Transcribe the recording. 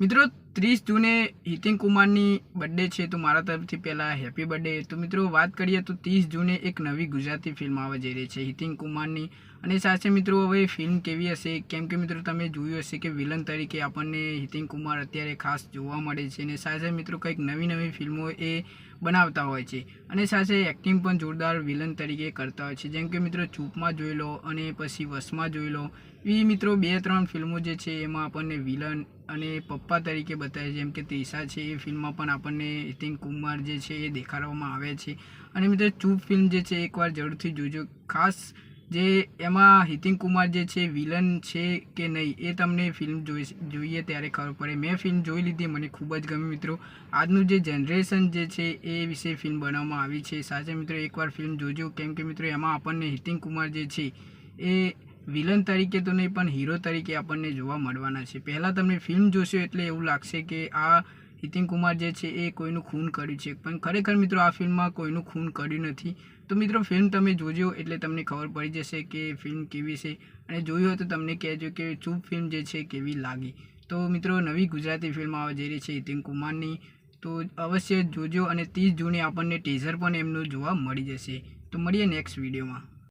મિત્રો 30 જૂને હિતિન કુમારની બર્થડે છે તો મારા તરફથી પહેલાં હેપી બર્થડે। તો મિત્રો વાત કરીએ તો 30 જૂને એક નવી ગુજરાતી ફિલ્મ આવવા જઈ રહી છે હિતિન કુમારની। અને સાથે મિત્રો હવે ફિલ્મ કેવી હશે, કેમ કે મિત્રો તમે જોયું હશે કે વિલન તરીકે આપણને હિતિન કુમાર અત્યારે ખાસ જોવા મળે છે। અને સાથે મિત્રો કંઈક નવી ફિલ્મો એ બનાવતા હોય છે અને સાથે એક્ટિંગ પણ જોરદાર વિલન તરીકે કરતા હોય છે, જેમ કે મિત્રો ચૂપમાં જોઈ લો અને પછી વશમાં જોઈ લો। એ મિત્રો 2-3 ફિલ્મો જે છે એમાં આપણને વિલન અને પપ્પા તરીકે બતાવે, જેમ કે ત્રિશા છે એ ફિલ્મમાં પણ આપણને હિતિન કુમાર જે છે એ દેખાડવામાં આવે છે। અને મિત્રો ચૂપ ફિલ્મ જે છે એકવાર જરૂરથી જોજો, ખાસ જે એમાં હિતિન કુમાર જે છે વિલન છે કે નહીં એ તમને ફિલ્મ જોઈએ ત્યારે ખબર પડે। મેં ફિલ્મ જોઈ લીધી, મને ખૂબ જ ગમી મિત્રો। આજનું જે જનરેશન જે છે એ વિશે ફિલ્મ બનાવવામાં આવી છે। સાથે મિત્રો એકવાર ફિલ્મ જોજો, કેમ કે મિત્રો એમાં આપણને હિતિન કુમાર જે છે એ વિલન તરીકે તો નહીં પણ હીરો તરીકે આપણને જોવા મળવાના છે। પહેલાં તમને ફિલ્મ જોશો એટલે એવું લાગશે કે આ હિતિન કુમાર જે છે એ કોઈનું ખૂન કર્યું છે, પણ ખરેખર મિત્રો આ ફિલ્મમાં કોઈનું ખૂન કર્યું નથી। તો મિત્રો ફિલ્મ તમે જોજો એટલે તમને ખબર પડી જશે કે ફિલ્મ કેવી છે, અને જોયું હોય તો તમને કહેજો કે ચૂપ ફિલ્મ જે છે કેવી લાગી। તો મિત્રો નવી ગુજરાતી ફિલ્મ આવવા જઈ રહી છે હિતિન કુમારની, તો અવશ્ય જોજો। અને 30 જૂને આપણને ટીઝર પણ એમનું જોવા મળી જશે। તો મળીએ નેક્સ્ટ વિડીયોમાં।